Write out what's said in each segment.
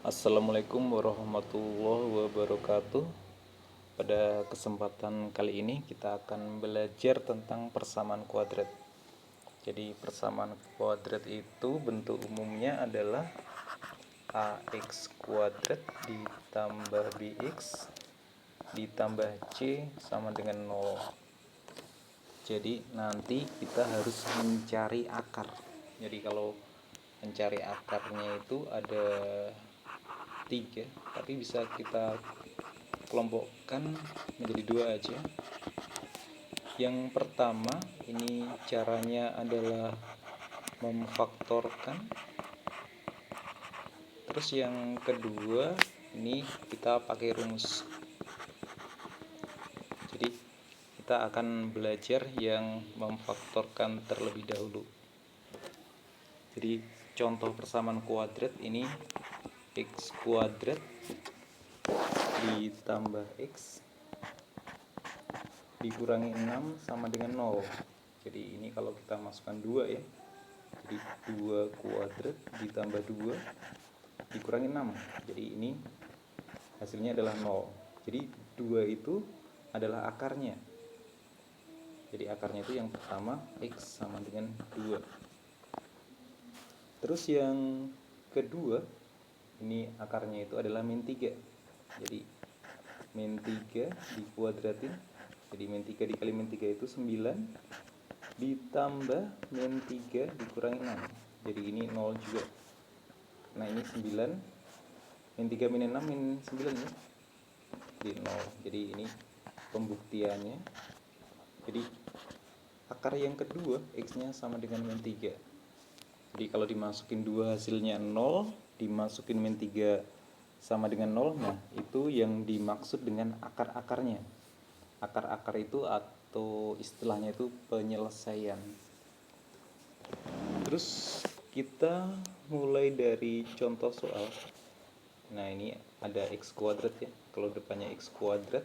Assalamualaikum warahmatullahi wabarakatuh. Pada kesempatan kali ini kita akan belajar tentang persamaan kuadrat. Jadi persamaan kuadrat itu bentuk umumnya adalah ax kuadrat ditambah bx ditambah c sama dengan 0. Jadi nanti kita harus mencari akar. Jadi kalau mencari akarnya itu ada 3, tapi bisa kita kelompokkan menjadi 2 aja. Yang pertama ini caranya adalah memfaktorkan. Terus yang kedua ini kita pakai rumus. Jadi kita akan belajar yang memfaktorkan terlebih dahulu. Jadi contoh persamaan kuadrat ini x kuadrat ditambah x dikurangi 6 sama dengan 0. Jadi ini kalau kita masukkan 2 ya. Jadi 2 kuadrat ditambah 2 dikurangi 6. Jadi ini hasilnya adalah 0. Jadi 2 itu adalah akarnya. Jadi akarnya itu yang pertama x sama dengan 2. Terus yang kedua ini akarnya itu adalah min 3. Jadi min 3 dikuadratin. Jadi min 3 dikali min 3 itu 9 ditambah min 3 dikurangi 6. Jadi ini 0 juga. Nah ini 9 min 3 min 6 min 9 ya. Jadi 0. Jadi ini pembuktiannya. Jadi akar yang kedua x-nya sama dengan min 3. Jadi kalau dimasukin 2 hasilnya 0, dimasukin min 3 sama dengan 0, nah itu yang dimaksud dengan akar-akarnya. Akar-akar itu atau istilahnya itu penyelesaian. Terus kita mulai dari contoh soal. Nah ini ada x kuadrat ya. Kalau depannya x kuadrat,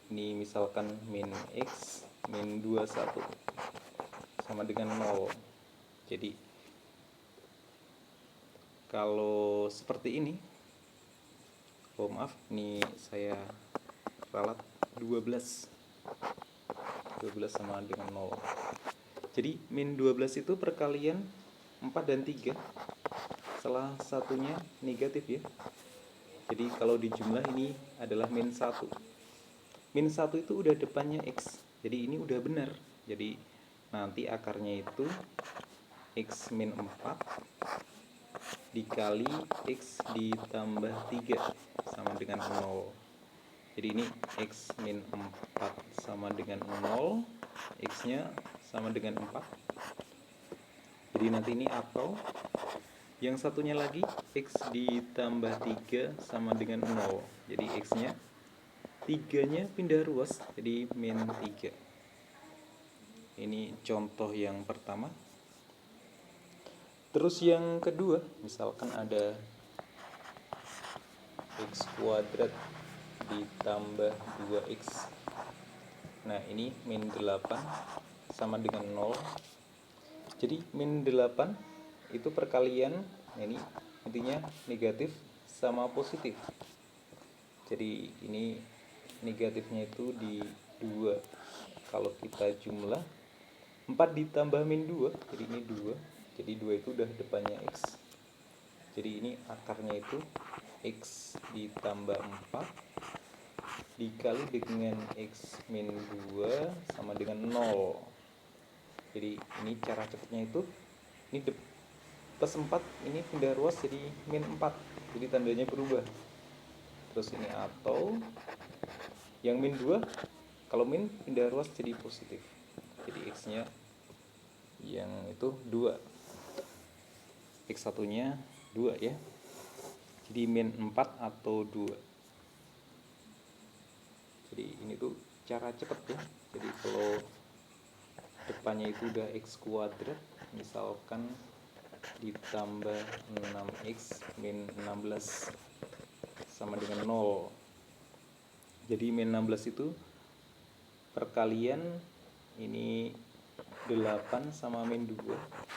ini misalkan min x min 21 sama dengan 0. Jadi kalau seperti ini, oh maaf, ini saya ralat 12 sama dengan 0. Jadi min 12 itu perkalian 4 dan 3. Salah satunya negatif ya. Jadi kalau dijumlah ini adalah min 1. Min 1 itu udah depannya x. Jadi ini udah benar. Jadi nanti akarnya itu x min 4 dikali x ditambah 3 sama dengan 0. Jadi ini x min 4 sama dengan 0, x nya sama dengan 4. Jadi nanti ini atau yang satunya lagi x ditambah 3 sama dengan 0. Jadi x nya 3 nya pindah ruas jadi min 3. Ini contoh yang pertama. Terus yang kedua, misalkan ada x kuadrat ditambah 2x. Nah ini min 8 sama dengan 0. Jadi min 8 itu perkalian, nah ini intinya negatif sama positif. Jadi ini negatifnya itu di 2. Kalau kita jumlah 4 ditambah min 2, jadi ini 2. Jadi 2 itu udah depannya x. Jadi ini akarnya itu x ditambah 4 dikali dengan x min 2 sama dengan 0. Jadi ini cara cepatnya itu ini plus 4 ini pindah ruas jadi min 4. Jadi tandanya berubah. Terus ini atau yang min 2 kalau min pindah ruas jadi positif. Jadi x-nya yang itu 2. X satunya 2 ya. Jadi min 4 atau 2. Jadi ini tuh cara cepat ya. Jadi kalau depannya itu udah x kuadrat, misalkan ditambah 6x min 16 sama dengan 0. Jadi min 16 itu perkalian ini 8 sama min 2.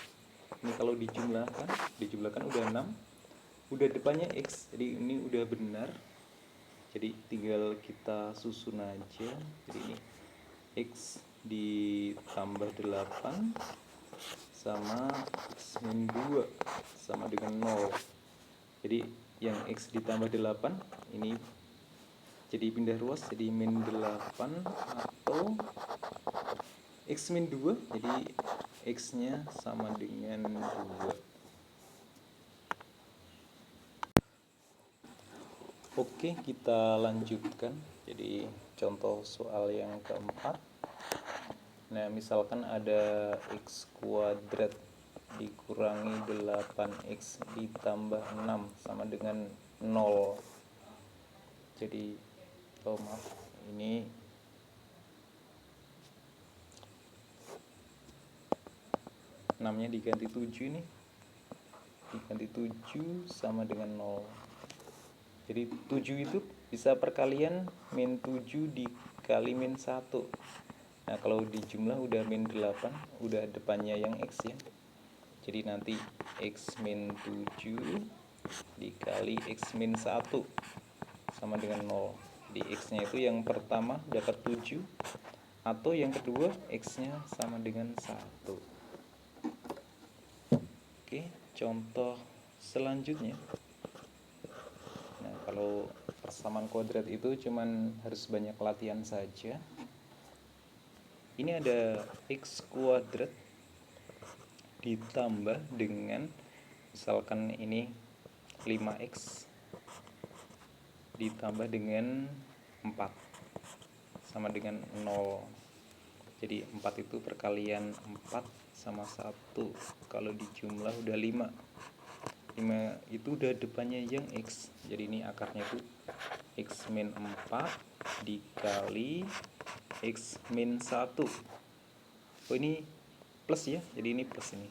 Ini kalau dijumlahkan udah 6. udah depannya X, jadi ini udah benar. Jadi tinggal kita susun aja. Jadi ini X ditambah 8 sama X min 2 sama dengan 0. Jadi yang X ditambah 8 ini jadi pindah ruas jadi min 8 atau X min 2, jadi X nya sama dengan 2. Oke, kita lanjutkan. Jadi contoh soal yang keempat. Nah, misalkan ada X kuadrat dikurangi 8X ditambah 6 sama dengan 0. Jadi, maaf, ini enamnya diganti 7 nih. Diganti 7 sama dengan 0. Jadi 7 itu bisa perkalian min 7 dikali min 1. Nah, kalau di jumlah udah min 8, udah depannya yang X ya. Jadi nanti X min 7 dikali X min 1 sama dengan 0. Jadi X nya itu yang pertama dapat 7, atau yang kedua X nya sama dengan 1. Oke, contoh selanjutnya. Nah, kalau persamaan kuadrat itu cuman harus banyak latihan saja. Ini ada X kuadrat ditambah dengan, misalkan ini 5X ditambah dengan 4 sama dengan 0. Jadi 4 itu perkalian 4 sama 1. Kalau di jumlah udah 5 itu udah depannya yang X. Jadi ini akarnya itu X min 4 dikali X min 1. Oh, ini plus ya, jadi ini plus ini.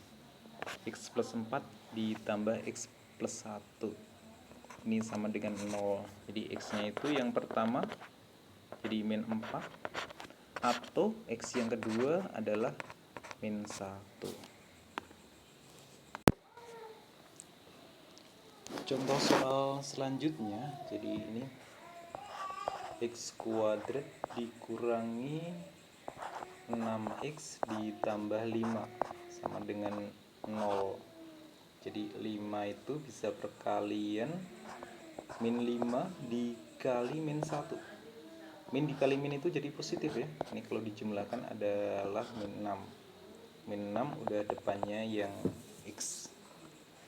X plus 4 ditambah X plus 1. Ini sama dengan 0. Jadi X nya itu yang pertama jadi min 4, atau X yang kedua adalah min 1. Contoh soal selanjutnya, jadi ini X kuadrat dikurangi 6X ditambah 5 sama dengan 0. Jadi 5 itu bisa perkalian min 5 dikali min 1. Min dikali min itu jadi positif ya. Ini kalau dijumlahkan adalah min 6. Min 6 udah depannya yang X.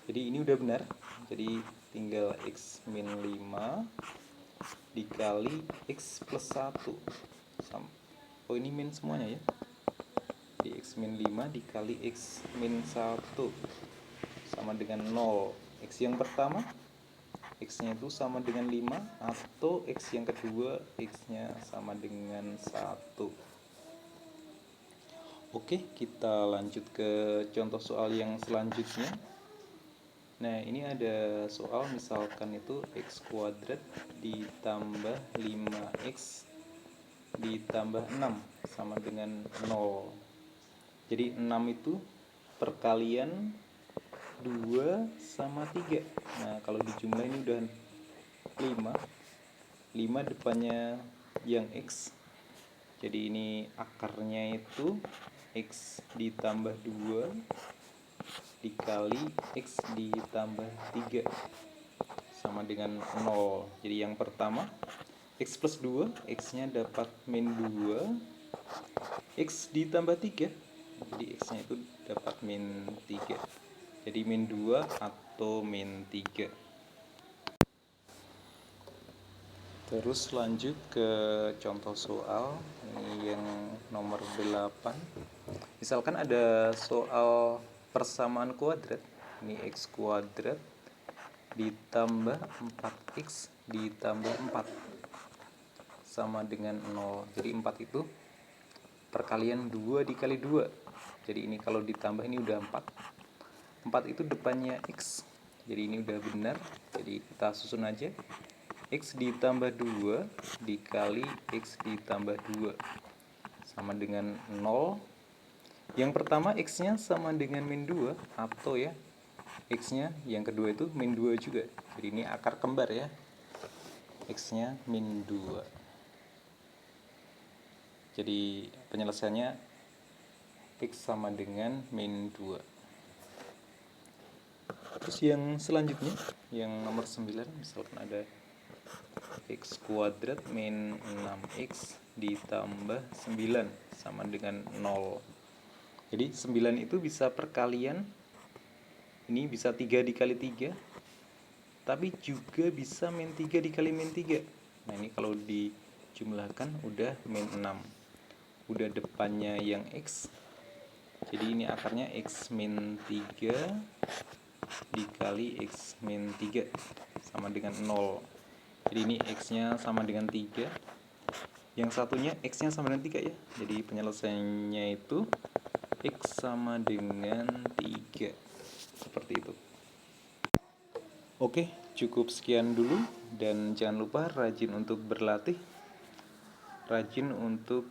Jadi ini udah benar. Jadi tinggal X min 5 dikali X plus 1. Oh, ini min semuanya ya. Jadi X min 5 dikali X min 1 sama dengan 0. X yang pertama X nya itu sama dengan 5, atau X yang kedua X nya sama dengan 1. Oke, kita lanjut ke contoh soal yang selanjutnya. Nah, ini ada soal misalkan itu X kuadrat ditambah 5X ditambah 6 sama dengan 0. Jadi 6 itu perkalian 2 sama 3. Nah, kalau dijumlah ini udah 5. 5 depannya yang X. Jadi ini akarnya itu X ditambah 2 dikali X ditambah 3 sama dengan 0. Jadi yang pertama X plus 2, X nya dapat min 2, X ditambah 3, jadi X nya itu dapat min 3. Jadi min 2 atau min 3. Terus lanjut ke contoh soal ini yang nomor 8. Misalkan ada soal persamaan kuadrat. Ini X kuadrat ditambah 4X ditambah 4 sama dengan 0. Jadi 4 itu perkalian 2 dikali 2. Jadi ini kalau ditambah ini udah 4. 4 itu depannya X. Jadi ini udah benar. Jadi kita susun aja. X ditambah 2 dikali X ditambah 2 sama dengan 0. Yang pertama X nya sama dengan min 2, atau ya X-nya yang kedua itu min 2 juga. Jadi ini akar kembar ya. X-nya min 2. Jadi penyelesaiannya X sama dengan min 2. Terus yang selanjutnya, yang nomor 9, misalkan ada X kuadrat min 6X ditambah 9 sama dengan 0. Jadi 9 itu bisa perkalian, ini bisa 3 dikali 3, tapi juga bisa min 3 dikali min 3. Nah ini kalau dijumlahkan udah min 6. Udah depannya yang X, jadi ini akarnya X min 3 dikali X min 3 sama dengan 0. Jadi ini X-nya sama dengan 3. Yang satunya X-nya sama dengan 3 ya. Jadi penyelesaiannya itu X sama dengan 3. Seperti itu. Oke, cukup sekian dulu. Dan jangan lupa rajin untuk berlatih, rajin untuk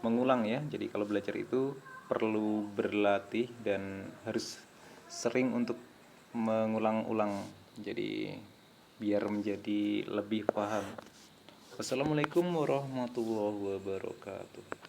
mengulang ya. Jadi kalau belajar itu perlu berlatih dan harus sering untuk mengulang-ulang. Jadi biar menjadi lebih paham. Wassalamualaikum warahmatullahi wabarakatuh.